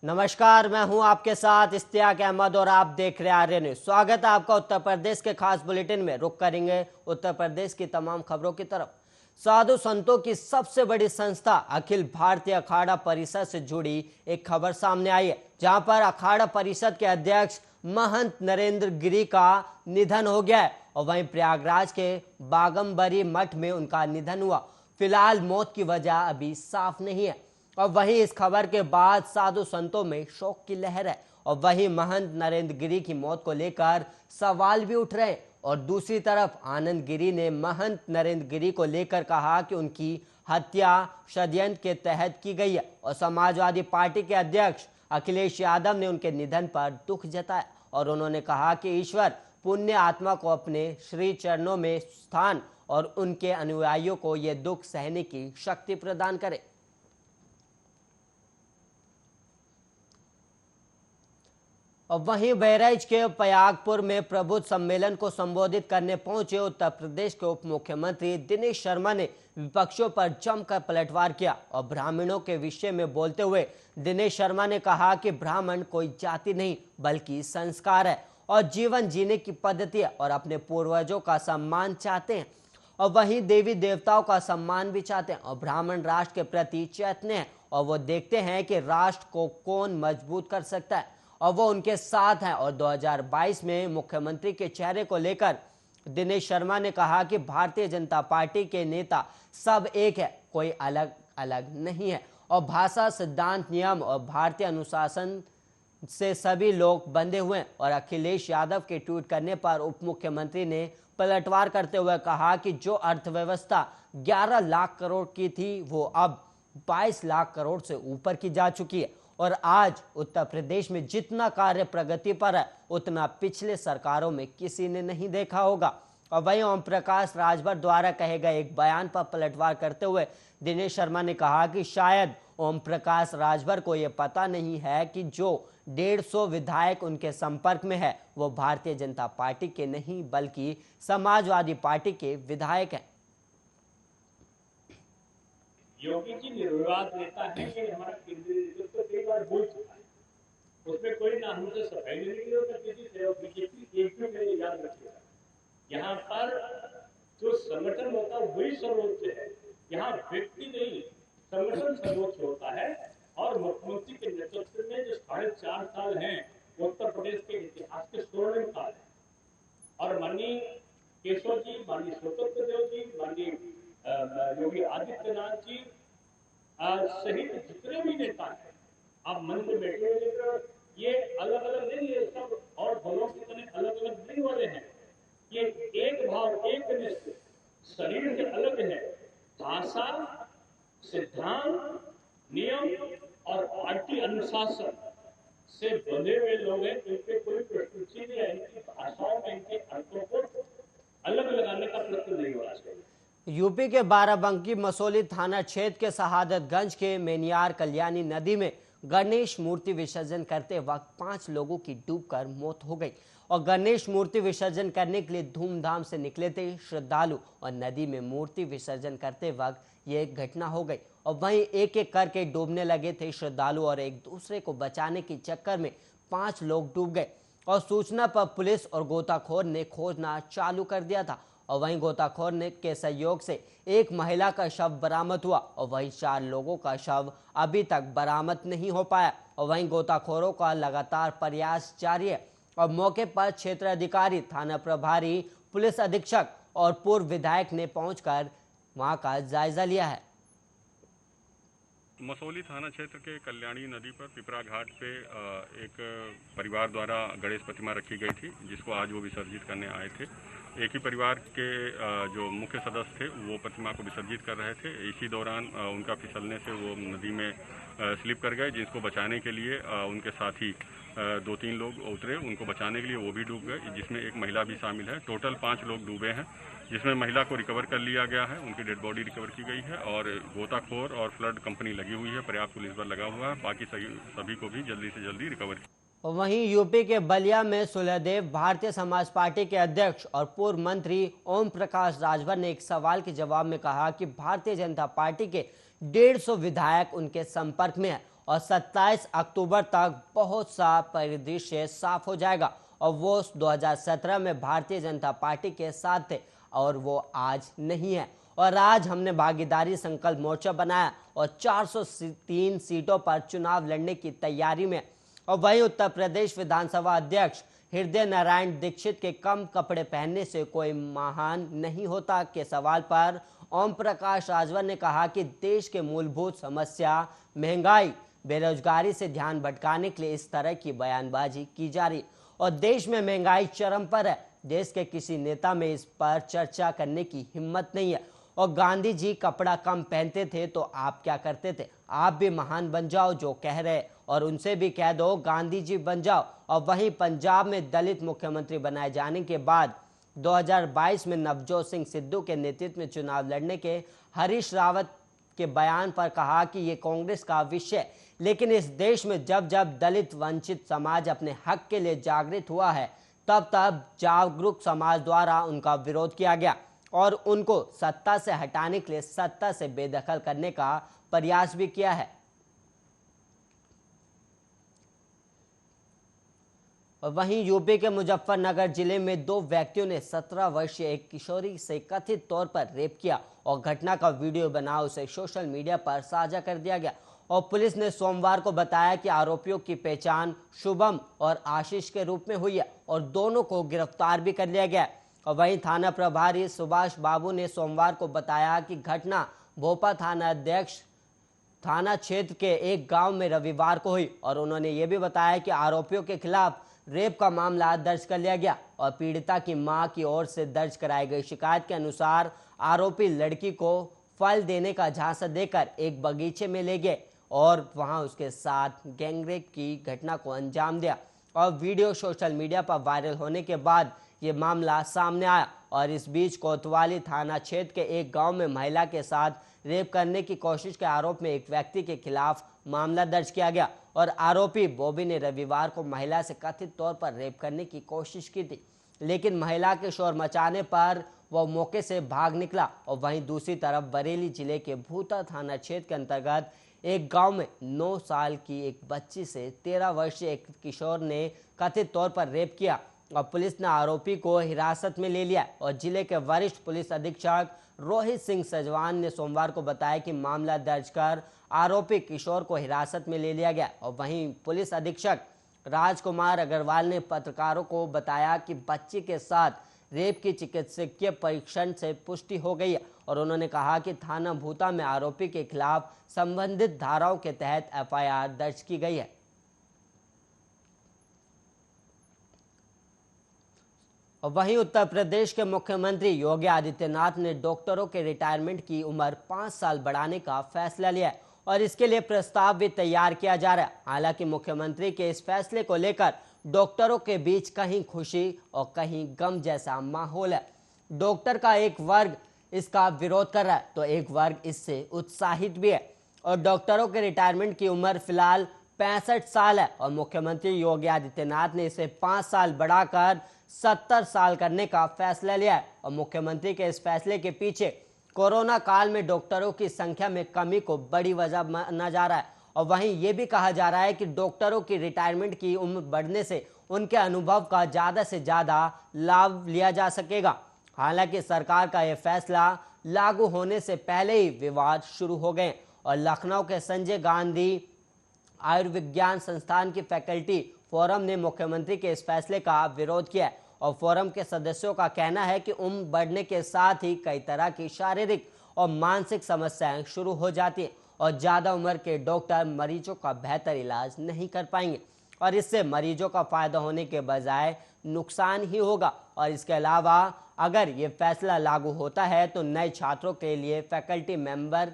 नमस्कार, मैं हूं आपके साथ इश्तियाक अहमद और आप देख रहे हैं आर्य न्यूज। स्वागत है आपका उत्तर प्रदेश के खास बुलेटिन में। रुक करेंगे उत्तर प्रदेश की तमाम खबरों की तरफ। साधु संतों की सबसे बड़ी संस्था अखिल भारतीय अखाड़ा परिषद से जुड़ी एक खबर सामने आई है, जहां पर अखाड़ा परिषद के अध्यक्ष महंत नरेंद्र गिरी का निधन हो गया है और वहीं प्रयागराज के बागंबरी मठ में उनका निधन हुआ। फिलहाल मौत की वजह अभी साफ नहीं है और वहीं इस खबर के बाद साधु संतों में शोक की लहर है और वहीं महंत नरेंद्र गिरी की मौत को लेकर सवाल भी उठ रहे हैं। और दूसरी तरफ आनंद गिरी ने महंत नरेंद्र गिरी को लेकर कहा कि उनकी हत्या षड्यंत्र के तहत की गई है और समाजवादी पार्टी के अध्यक्ष अखिलेश यादव ने उनके निधन पर दुख जताया और उन्होंने कहा कि ईश्वर पुण्य आत्मा को अपने श्री चरणों में स्थान और उनके अनुयायियों को यह दुख सहने की शक्ति प्रदान करे। और वहीं बहराइच के पयागपुर में प्रबुद्ध सम्मेलन को संबोधित करने पहुंचे उत्तर प्रदेश के उप मुख्यमंत्री दिनेश शर्मा ने विपक्षियों पर जमकर पलटवार किया और ब्राह्मणों के विषय में बोलते हुए दिनेश शर्मा ने कहा कि ब्राह्मण कोई जाति नहीं बल्कि संस्कार है और जीवन जीने की पद्धति है और अपने पूर्वजों का सम्मान चाहते हैं और वहीं देवी देवताओं का सम्मान भी चाहते हैं और ब्राह्मण राष्ट्र के प्रति चैतन्य है और वो देखते हैं कि राष्ट्र को कौन मजबूत कर सकता है और वो उनके साथ हैं। और 2022 में मुख्यमंत्री के चेहरे को लेकर दिनेश शर्मा ने कहा कि भारतीय जनता पार्टी के नेता सब एक है, कोई अलग अलग नहीं है और भाषा सिद्धांत नियम और भारतीय अनुशासन से सभी लोग बंधे हुए हैं। और अखिलेश यादव के ट्वीट करने पर उप मुख्यमंत्री ने पलटवार करते हुए कहा कि जो अर्थव्यवस्था 11 लाख करोड़ की थी वो अब 22 लाख करोड़ से ऊपर की जा चुकी है और आज उत्तर प्रदेश में जितना कार्य प्रगति पर है उतना पिछले सरकारों में किसी ने नहीं देखा होगा। और वहीं ओम प्रकाश राजभर द्वारा कहे गए एक बयान पर पलटवार करते हुए दिनेश शर्मा ने कहा कि शायद ओम प्रकाश राजभर को यह पता नहीं है कि जो 150 विधायक उनके संपर्क में है वो भारतीय जनता पार्टी के नहीं बल्कि समाजवादी पार्टी के विधायक हैं। योगी जी निर्विवाद नेता है कि हमारा केंद्रीय नेतृत्व कई बार बोल चुका है, उसमें कोई ना हमसे सफाई लेने की जरूरत किसी से। और बीजेपी एक भी मेरे याद रखिएगा, यहाँ पर जो संगठन होता है वही सर्वोच्च है, यहाँ व्यक्ति नहीं संगठन सर्वोच्च होता है। और मुख्यमंत्री के नेतृत्व में जो 4.5 साल हैं उत्तर प्रदेश के इतिहास के स्वर्णिम काल है और माननीय केशव जी, माननीय स्वतंत्र देव जी, माननीय योगी आदित्यनाथ जी सहित जितने भी नेता हैं, आप मन में बैठे हुए ये अलग अलग नहीं है, सब और दलों की तरह अलग अलग नहीं वाले हैं। ये एक भाव एक निष्ठ शरीर से अलग है, भाषा सिद्धांत नियम और पार्टी अनुशासन से बंधे हुए लोग हैं। इनके कोई प्रस्तुति नहीं है, इनकी भाषाओं में इनके अर्थों को अलग लगाने का प्रयत्न नहीं होना चाहिए। यूपी के बाराबंकी मसौली थाना क्षेत्र के शहादतगंज के मेनियार कल्याणी नदी में गणेश मूर्ति विसर्जन करते वक्त 5 लोगों की डूबकर मौत हो गई और गणेश मूर्ति विसर्जन करने के लिए धूमधाम से निकले थे श्रद्धालु और नदी में मूर्ति विसर्जन करते वक्त ये घटना हो गई और वहीं एक एक करके डूबने लगे थे श्रद्धालु और एक दूसरे को बचाने के चक्कर में 5 लोग डूब गए और सूचना पर पुलिस और गोताखोर ने खोजना चालू कर दिया था और वहीं गोताखोर ने के सहयोग से एक महिला का शव बरामद हुआ और वहीं 4 लोगों का शव अभी तक बरामद नहीं हो पाया और वहीं गोताखोरों का लगातार प्रयास जारी है और मौके पर क्षेत्र अधिकारी, थाना प्रभारी, पुलिस अधीक्षक और पूर्व विधायक ने पहुंचकर वहां का जायजा लिया है। मसौली थाना क्षेत्र के कल्याणी नदी पर पिपरा घाट पे एक परिवार द्वारा गणेश प्रतिमा रखी गई थी, जिसको आज वो विसर्जित करने आए थे। एक ही परिवार के जो मुख्य सदस्य थे वो प्रतिमा को विसर्जित कर रहे थे। इसी दौरान उनका फिसलने से वो नदी में स्लिप कर गए, जिसको बचाने के लिए उनके साथी 2-3 लोग उतरे, उनको बचाने के लिए वो भी डूब गए, जिसमें एक महिला भी शामिल है। टोटल 5 लोग डूबे हैं, जिसमें महिला को रिकवर कर लिया गया है, उनकी डेड बॉडी रिकवर की गई है और गोताखोर और फ्लड कंपनी लगी हुई है, पर्याप्त पुलिस बल लगा हुआ है। बाकी सभी को भी जल्दी से जल्दी रिकवर किया। वहीं यूपी के बलिया में सुलहदेव भारतीय समाज पार्टी के अध्यक्ष और पूर्व मंत्री ओम प्रकाश राजभर ने एक सवाल के जवाब में कहा कि भारतीय जनता पार्टी के 150 विधायक उनके संपर्क में है और 27 अक्टूबर तक बहुत सा परिदृश्य साफ हो जाएगा। और वो 2017 में भारतीय जनता पार्टी के साथ थे और वो आज नहीं है। और आज हमने भागीदारी संकल्प मोर्चा बनाया और 403 सीटों पर चुनाव लड़ने की तैयारी में। और वहीं उत्तर प्रदेश विधानसभा अध्यक्ष हृदय नारायण दीक्षित के कम कपड़े पहनने से कोई महान नहीं होता के सवाल पर ओम प्रकाश राजभर ने कहा कि देश के मूलभूत समस्या महंगाई बेरोजगारी से ध्यान भटकाने के लिए इस तरह की बयानबाजी की जा रही और देश में महंगाई चरम पर है। देश के किसी नेता में इस पर चर्चा करने की हिम्मत नहीं है। और गांधी जी कपड़ा कम पहनते थे तो आप क्या करते थे? आप भी महान बन जाओ जो कह रहे, और उनसे भी कह दो गांधी जी बन जाओ। और वहीं पंजाब में दलित मुख्यमंत्री बनाए जाने के बाद 2022 में नवजोत सिंह सिद्धू के नेतृत्व में चुनाव लड़ने के हरीश रावत के बयान पर कहा कि ये कांग्रेस का विषय, लेकिन इस देश में जब जब दलित वंचित समाज अपने हक के लिए जागृत हुआ है तब तब जागरूक समाज द्वारा उनका विरोध किया गया और उनको सत्ता से हटाने के लिए सत्ता से बेदखल करने का प्रयास भी किया है। और वहीं यूपी के मुजफ्फरनगर जिले में 2 व्यक्तियों ने 17 वर्षीय एक किशोरी से कथित तौर पर रेप किया और घटना का वीडियो बना उसे सोशल मीडिया पर साझा कर दिया गया। और पुलिस ने सोमवार को बताया कि आरोपियों की पहचान शुभम और आशीष के रूप में हुई है और दोनों को गिरफ्तार भी कर लिया गया। और वहीं थाना प्रभारी सुभाष बाबू ने सोमवार को बताया कि घटना भोपा थाना अध्यक्ष थाना क्षेत्र के एक गांव में रविवार को हुई और उन्होंने ये भी बताया कि आरोपियों के खिलाफ रेप का मामला दर्ज कर लिया गया और पीड़िता की मां की ओर से दर्ज कराई गई शिकायत के अनुसार आरोपी लड़की को फल देने का झांसा देकर एक बगीचे में ले गए और वहां उसके साथ गैंगरेप की घटना को अंजाम दिया। और वीडियो सोशल मीडिया पर वायरल होने के बाद ये मामला सामने आया और इस बीच कोतवाली थाना क्षेत्र के एक गांव में महिला के साथ रेप करने की कोशिश के आरोप में एक व्यक्ति के खिलाफ मामला दर्ज किया गया और आरोपी बॉबी ने रविवार को महिला से कथित तौर पर रेप करने की कोशिश की थी, लेकिन महिला के शोर मचाने पर वह मौके से भाग निकला। और वहीं दूसरी तरफ बरेली जिले के भूता थाना क्षेत्र के अंतर्गत एक गांव में 9 साल की एक बच्ची से 13 वर्षीय एक किशोर ने कथित तौर पर रेप किया और पुलिस ने आरोपी को हिरासत में ले लिया। और जिले के वरिष्ठ पुलिस अधीक्षक रोहित सिंह सजवान ने सोमवार को बताया कि मामला दर्ज कर आरोपी किशोर को हिरासत में ले लिया गया। और वहीं पुलिस अधीक्षक राजकुमार अग्रवाल ने पत्रकारों को बताया कि बच्ची के साथ रेप की चिकित्सकीय परीक्षण से पुष्टि हो गई है और उन्होंने कहा कि थाना भूता में आरोपी के खिलाफ संबंधित धाराओं के तहत एफआईआर दर्ज की गई है। और वहीं उत्तर प्रदेश के मुख्यमंत्री योगी आदित्यनाथ ने डॉक्टरों के रिटायरमेंट की उम्र 5 साल बढ़ाने का फैसला लिया है और इसके लिए प्रस्ताव भी तैयार किया जा रहा है। हालांकि मुख्यमंत्री के इस फैसले को लेकर डॉक्टरों के बीच कहीं खुशी और कहीं गम जैसा माहौल है। डॉक्टर का एक वर्ग इसका विरोध कर रहा है तो एक वर्ग इससे उत्साहित भी है। और डॉक्टरों के रिटायरमेंट की उम्र फिलहाल 65 साल है और मुख्यमंत्री योगी आदित्यनाथ ने इसे 5 साल बढ़ाकर 70 साल करने का फैसला लिया है। और मुख्यमंत्री के इस फैसले के पीछे कोरोना काल में डॉक्टरों की संख्या में कमी को बड़ी वजह माना जा रहा है। और वहीं ये भी कहा जा रहा है कि डॉक्टरों की रिटायरमेंट की उम्र बढ़ने से उनके अनुभव का ज़्यादा से ज़्यादा लाभ लिया जा सकेगा। हालांकि सरकार का यह फैसला लागू होने से पहले ही विवाद शुरू हो गए और लखनऊ के संजय गांधी आयुर्विज्ञान संस्थान की फैकल्टी फोरम ने मुख्यमंत्री के इस फैसले का विरोध किया और फोरम के सदस्यों का कहना है कि उम्र बढ़ने के साथ ही कई तरह की शारीरिक और मानसिक समस्याएं शुरू हो जाती हैं और ज़्यादा उम्र के डॉक्टर मरीजों का बेहतर इलाज नहीं कर पाएंगे और इससे मरीजों का फायदा होने के बजाय नुकसान ही होगा। और इसके अलावा अगर ये फैसला लागू होता है तो नए छात्रों के लिए फैकल्टी मेंबर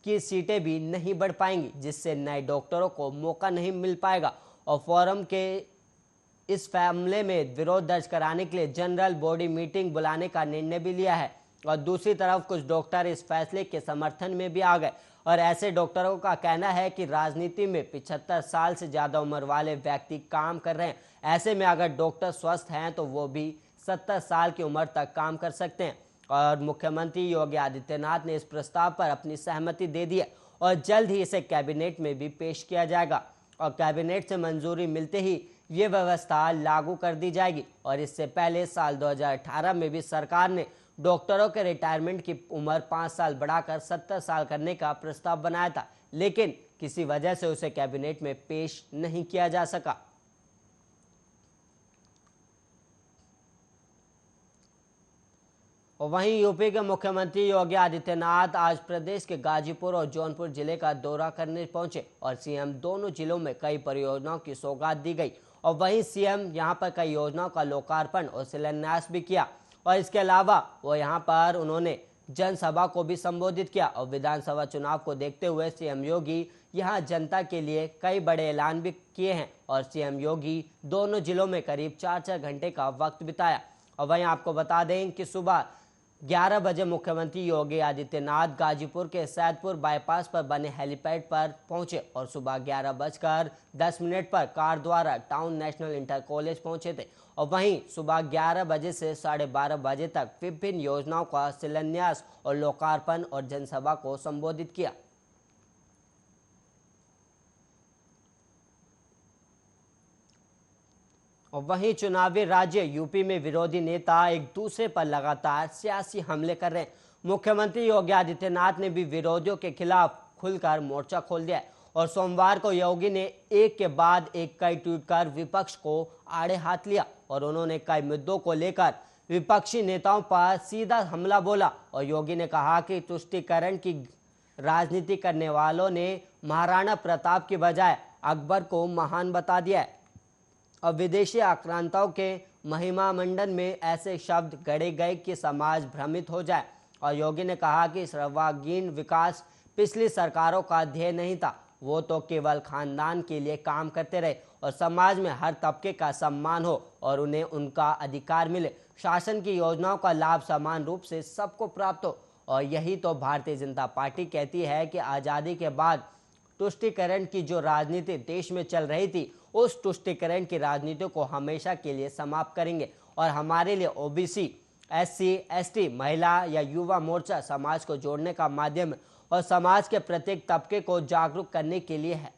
की सीटें भी नहीं बढ़ पाएंगी, जिससे नए डॉक्टरों को मौका नहीं मिल पाएगा। और फोरम के इस मामले में विरोध दर्ज कराने के लिए जनरल बॉडी मीटिंग बुलाने का निर्णय भी लिया है। और दूसरी तरफ कुछ डॉक्टर इस फैसले के समर्थन में भी आ गए और ऐसे डॉक्टरों का कहना है कि राजनीति में 75 साल से ज़्यादा उम्र वाले व्यक्ति काम कर रहे हैं। ऐसे में अगर डॉक्टर स्वस्थ हैं तो वो भी 70 साल की उम्र तक काम कर सकते हैं। और मुख्यमंत्री योगी आदित्यनाथ ने इस प्रस्ताव पर अपनी सहमति दे दी है और जल्द ही इसे कैबिनेट में भी पेश किया जाएगा और कैबिनेट से मंजूरी मिलते ही ये व्यवस्था लागू कर दी जाएगी। और इससे पहले साल 2018 में भी सरकार ने डॉक्टरों के रिटायरमेंट की उम्र 5 साल बढ़ाकर 70 साल करने का प्रस्ताव बनाया था, लेकिन किसी वजह से उसे कैबिनेट में पेश नहीं किया जा सका। और वहीं यूपी के मुख्यमंत्री योगी आदित्यनाथ आज प्रदेश के गाजीपुर और जौनपुर जिले का दौरा करने पहुंचे और सीएम दोनों जिलों में कई परियोजनाओं की सौगात दी गई। और वहीं सीएम यहां पर कई योजनाओं का लोकार्पण और शिलान्यास भी किया और इसके अलावा वो यहां पर उन्होंने जनसभा को भी संबोधित किया। और विधानसभा चुनाव को देखते हुए सीएम योगी यहां जनता के लिए कई बड़े ऐलान भी किए हैं और सीएम योगी दोनों जिलों में करीब 4-4 घंटे का वक्त बिताया। और वहीं आपको बता दें कि सुबह 11 बजे मुख्यमंत्री योगी आदित्यनाथ गाजीपुर के सैदपुर बाईपास पर बने हेलीपैड पर पहुंचे और सुबह 11:10 पर कार द्वारा टाउन नेशनल इंटर कॉलेज पहुंचे थे। और वहीं सुबह 11 बजे से 12:30 बजे तक विभिन्न योजनाओं का शिलान्यास और लोकार्पण और जनसभा को संबोधित किया। और वहीं चुनावी राज्य यूपी में विरोधी नेता एक दूसरे पर लगातार सियासी हमले कर रहे हैं। मुख्यमंत्री योगी आदित्यनाथ ने भी विरोधियों के खिलाफ खुलकर मोर्चा खोल दिया है और सोमवार को योगी ने एक के बाद एक कई ट्वीट कर विपक्ष को आड़े हाथ लिया और उन्होंने कई मुद्दों को लेकर विपक्षी नेताओं पर सीधा हमला बोला। और योगी ने कहा कि तुष्टीकरण की राजनीति करने वालों ने महाराणा प्रताप की बजाय अकबर को महान बता दिया है और विदेशी आक्रांताओं के महिमा मंडन में ऐसे शब्द गढ़े गए कि समाज भ्रमित हो जाए। और योगी ने कहा कि सर्वांगीण विकास पिछली सरकारों का ध्येय नहीं था, वो तो केवल खानदान के लिए काम करते रहे और समाज में हर तबके का सम्मान हो और उन्हें उनका अधिकार मिले, शासन की योजनाओं का लाभ समान रूप से सबको प्राप्त हो। और यही तो भारतीय जनता पार्टी कहती है कि आज़ादी के बाद तुष्टीकरण की जो राजनीति देश में चल रही थी, उस तुष्टीकरण की राजनीति को हमेशा के लिए समाप्त करेंगे और हमारे लिए ओबीसी, एससी, एसटी, महिला या युवा मोर्चा समाज को जोड़ने का माध्यम और समाज के प्रत्येक तबके को जागरूक करने के लिए है।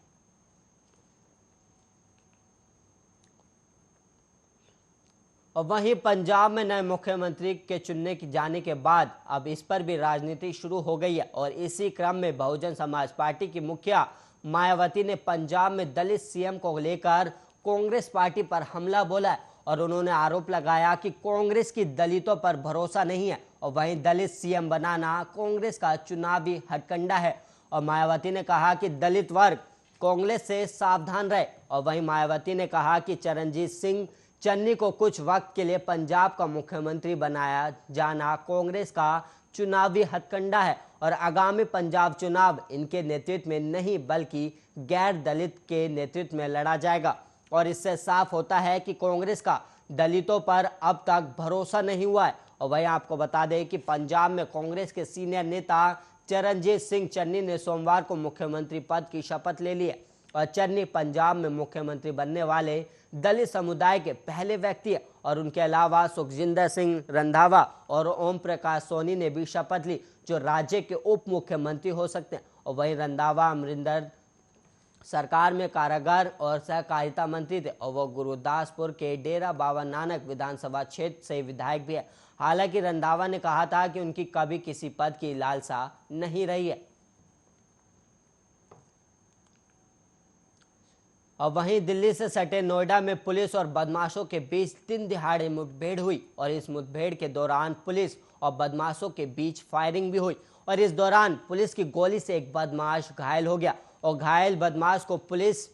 और वहीं पंजाब में नए मुख्यमंत्री के चुनने की जाने के बाद अब इस पर भी राजनीति शुरू हो गई है और इसी क्रम में बहुजन समाज पार्टी की मुखिया मायावती ने पंजाब में दलित सीएम को लेकर कांग्रेस पार्टी पर हमला बोला है और उन्होंने आरोप लगाया कि कांग्रेस की दलितों पर भरोसा नहीं है और वहीं दलित सीएम बनाना कांग्रेस का चुनावी हथकंडा है। और मायावती ने कहा कि दलित वर्ग कांग्रेस से सावधान रहे। और वहीं मायावती ने कहा कि चरणजीत सिंह चन्नी को कुछ वक्त के लिए पंजाब का मुख्यमंत्री बनाया जाना कांग्रेस का चुनावी हथकंडा है और आगामी पंजाब चुनाव इनके नेतृत्व में नहीं बल्कि गैर दलित के नेतृत्व में लड़ा जाएगा। और इससे साफ होता है कि कांग्रेस का दलितों पर अब तक भरोसा नहीं हुआ है। और वहीं आपको बता दें कि पंजाब में कांग्रेस के सीनियर नेता चरणजीत सिंह चन्नी ने सोमवार को मुख्यमंत्री पद की शपथ ले ली है और चन्नी पंजाब में मुख्यमंत्री बनने वाले दलित समुदाय के पहले व्यक्ति है। और उनके अलावा सुखजिंदर सिंह रंधावा और ओम प्रकाश सोनी ने भी शपथ ली जो राज्य के उप मुख्यमंत्री हो सकते हैं। और वहीं रंधावा अमरिंदर सरकार में कारागार और सहकारिता मंत्री थे और वो गुरुदासपुर के डेरा बाबा नानक विधानसभा क्षेत्र से विधायक भी है। हालांकि रंधावा ने कहा था कि उनकी कभी किसी पद की लालसा नहीं रही है। और वहीं दिल्ली से सटे नोएडा में पुलिस और बदमाशों के बीच दिन दिहाड़े मुठभेड़ हुई और इस मुठभेड़ के दौरान पुलिस और बदमाशों के बीच फायरिंग भी हुई और इस दौरान पुलिस की गोली से एक बदमाश घायल हो गया और घायल बदमाश को पुलिस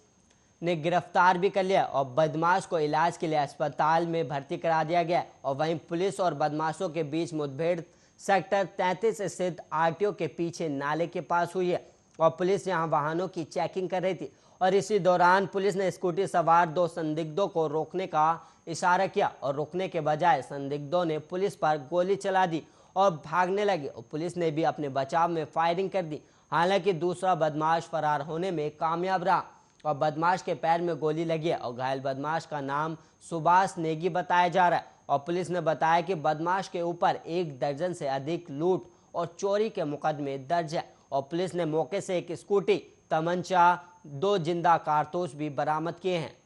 ने गिरफ्तार भी कर लिया और बदमाश को इलाज के लिए अस्पताल में भर्ती करा दिया गया। और वहीं पुलिस और बदमाशों के बीच मुठभेड़ सेक्टर 33 स्थित आरटीओ के पीछे नाले के पास हुई है और पुलिस यहां वाहनों की चेकिंग कर रही थी और इसी दौरान पुलिस ने स्कूटी सवार 2 संदिग्धों को रोकने का इशारा किया और रोकने के बजाय संदिग्धों ने पुलिस पर गोली चला दी और भागने लगे और पुलिस ने भी अपने बचाव में फायरिंग कर दी। हालांकि दूसरा बदमाश फरार होने में कामयाब रहा और बदमाश के पैर में गोली लगी है और घायल बदमाश का नाम सुभाष नेगी बताया जा रहा है। और पुलिस ने बताया कि बदमाश के ऊपर 1 दर्जन से अधिक लूट और चोरी के मुकदमे दर्ज है और पुलिस ने मौके से एक स्कूटी, तमंचा, 2 जिंदा कारतूस भी बरामद किए हैं।